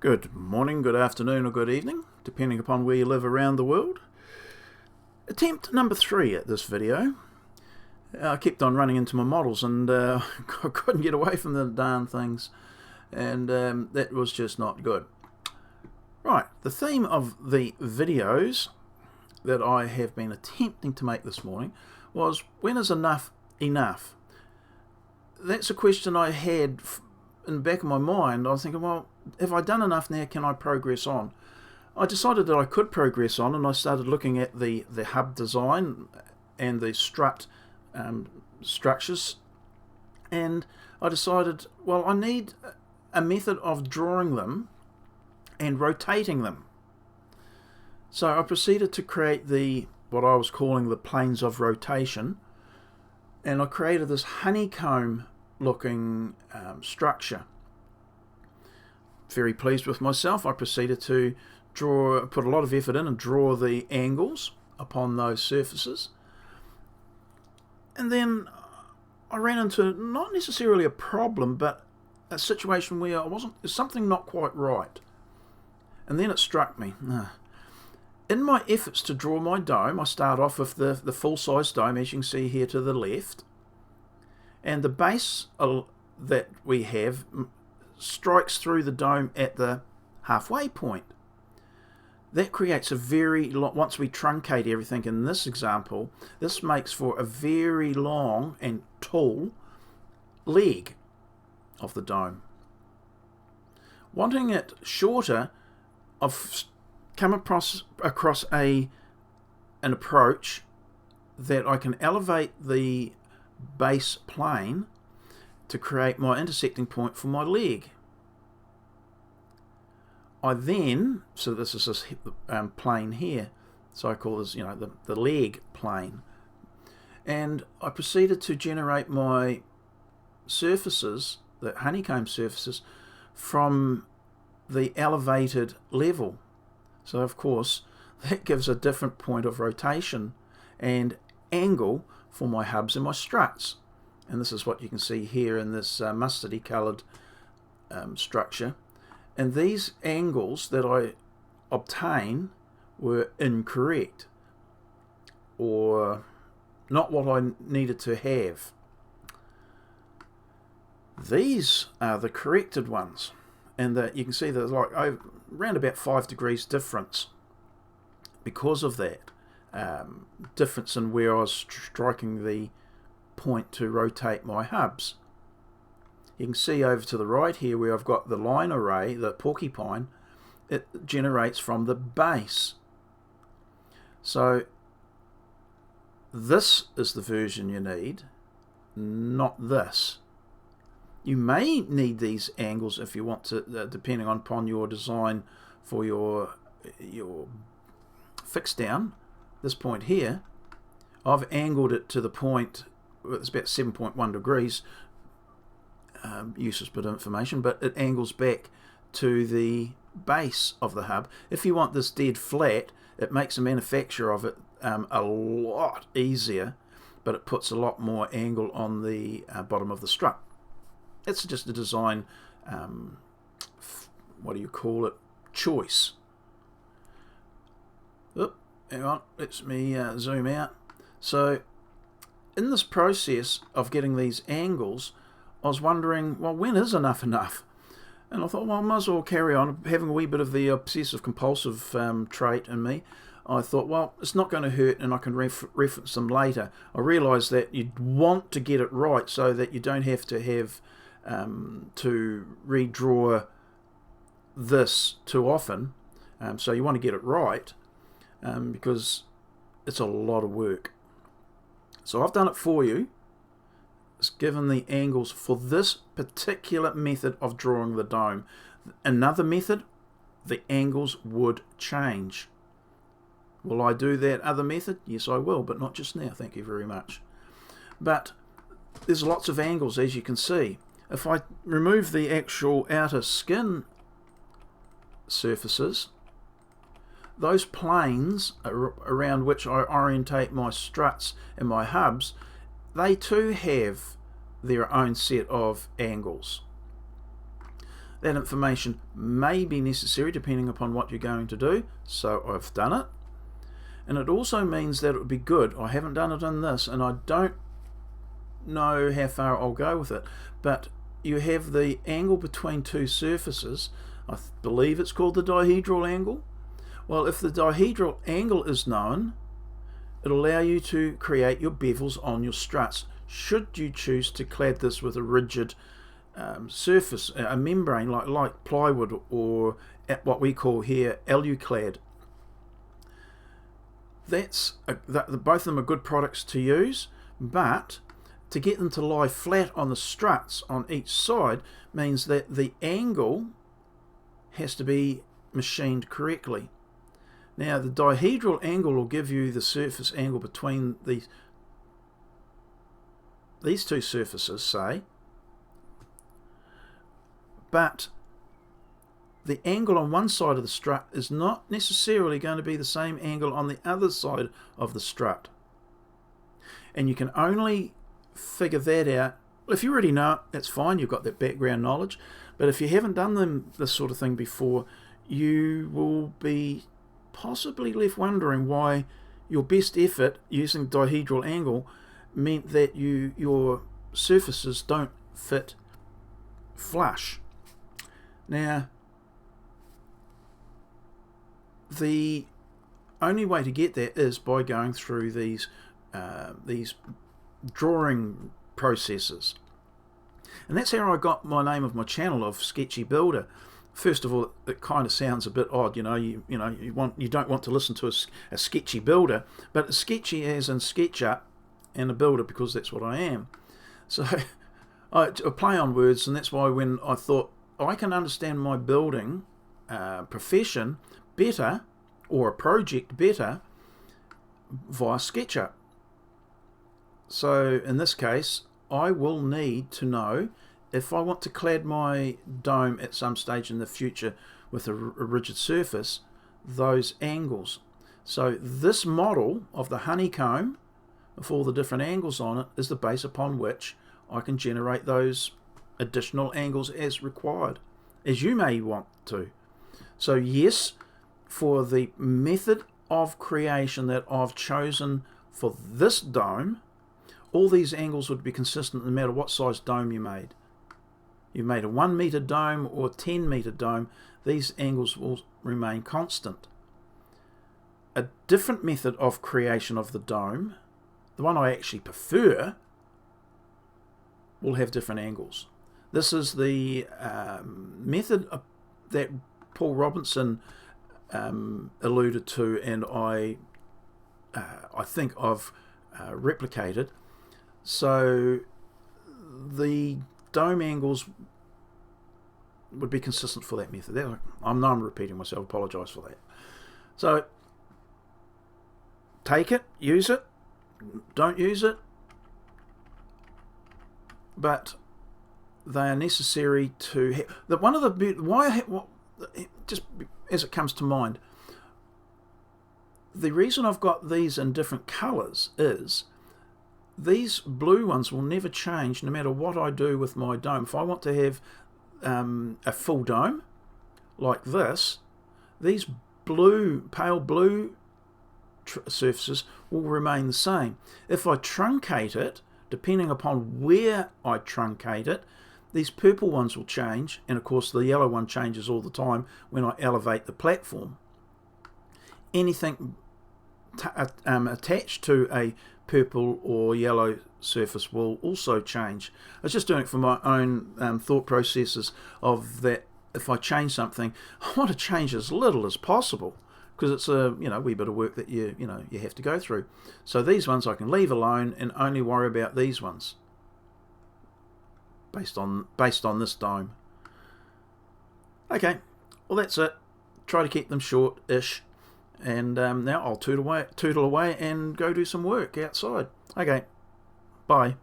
Good morning, good afternoon, or good evening, depending upon where you live around the world. Attempt number 3 at this video. I kept on running into my models and I couldn't get away from the darn things, and that was just not good. Right, the theme of the videos that I have been attempting to make this morning was, when is enough enough? That's a question I had in the back of my mind. I was thinking, well, have I done enough now? Can I progress on? I decided that I could progress on, and I started looking at the hub design and the strut structures, and I decided, well, I need a method of drawing them and rotating them. So I proceeded to create what I was calling the planes of rotation, and I created this honeycomb looking structure. Very pleased with myself. I proceeded to put a lot of effort in and draw the angles upon those surfaces, and then I ran into not necessarily a problem, but a situation where there's something not quite right. And then it struck me, in my efforts to draw my dome, I start off with the full-size dome, as you can see here to the left, and the base that we have strikes through the dome at the halfway point. That creates a once we truncate everything in this example, this makes for a very long and tall leg of the dome. Wanting it shorter, I've come across an approach that I can elevate the base plane to create my intersecting point for my leg. So this is this plane here, so I call this, the leg plane, and I proceeded to generate my surfaces, the honeycomb surfaces, from the elevated level. So of course that gives a different point of rotation and angle for my hubs and my struts, and this is what you can see here in this mustardy coloured structure. And these angles that I obtain were incorrect, or not what I needed to have. These are the corrected ones, and that you can see there's like around about 5 degrees difference because of that difference in where I was striking the point to rotate my hubs. You can see over to the right here where I've got the line array, the porcupine, it generates from the base. So this is the version you need, not this. You may need these angles if you want to, depending upon your design for your fix down. This point here, I've angled it to the point, it's about 7.1 degrees, useless bit of information, but it angles back to the base of the hub. If you want this dead flat, it makes the manufacture of it a lot easier, but it puts a lot more angle on the bottom of the strut. It's just a design, choice. Hang on, let me zoom out. So in this process of getting these angles, I was wondering, well, when is enough enough? And I thought, well, I might as well carry on. Having a wee bit of the obsessive compulsive trait in me, I thought, well, it's not going to hurt, and I can reference them later. I realised that you'd want to get it right so that you don't have to have to redraw this too often. So you want to get it right because it's a lot of work. So I've done it for you. It's given the angles for this particular method of drawing the dome. Another method, the angles would change. Will I do that other method? Yes, I will, but not just now. Thank you very much. But there's lots of angles, as you can see. If I remove the actual outer skin surfaces, those planes around which I orientate my struts and my hubs, they too have their own set of angles. That information may be necessary depending upon what you're going to do, so I've done it. And it also means that it would be good. I haven't done it in this, and I don't know how far I'll go with it, but you have the angle between two surfaces. I believe it's called the dihedral angle. Well, if the dihedral angle is known, it'll allow you to create your bevels on your struts, should you choose to clad this with a rigid surface, a membrane like plywood, or what we call here Aluclad. Both of them are good products to use, but to get them to lie flat on the struts on each side means that the angle has to be machined correctly. Now, the dihedral angle will give you the surface angle between these two surfaces, say, but the angle on one side of the strut is not necessarily going to be the same angle on the other side of the strut. And you can only figure that out. Well, if you already know it, that's fine, you've got that background knowledge. But if you haven't done this sort of thing before, you will be possibly left wondering why your best effort using dihedral angle meant that your surfaces don't fit flush. Now, the only way to get that is by going through these drawing processes, and that's how I got my name of my channel of Sketchy Builder. First of all, it kind of sounds a bit odd, you don't want to listen to a sketchy builder, but a sketchy as in SketchUp, and a builder because that's what I am. So I play on words, and that's why when I thought I can understand my building profession better, or a project better, via SketchUp. So in this case, I will need to know, if I want to clad my dome at some stage in the future with a rigid surface, those angles. So this model of the honeycomb, with all the different angles on it, is the base upon which I can generate those additional angles as required, as you may want to. So yes, for the method of creation that I've chosen for this dome, all these angles would be consistent no matter what size dome you made. You made a 1 meter dome or 10 meter dome, these angles will remain constant. A different method of creation of the dome, the one I actually prefer, will have different angles. This is the method that Paul Robinson alluded to, and I think I've replicated. So the dome angles would be consistent for that method. I'm repeating myself, apologise for that. So take it, use it, don't use it, but they are necessary to have. One of the just as it comes to mind, the reason I've got these in different colours is these blue ones will never change no matter what I do with my dome. If I want to have a full dome like this, these pale blue surfaces will remain the same. If I truncate it, depending upon where I truncate it, these purple ones will change, and of course the yellow one changes all the time when I elevate the platform. Anything attached to a purple or yellow surface will also change. I was just doing it for my own thought processes of that. If I change something, I want to change as little as possible, because it's a wee bit of work that you have to go through. So these ones I can leave alone and only worry about these ones based on this dome. Okay, well that's it. Try to keep them short-ish, and now I'll tootle away and go do some work outside. Okay, bye.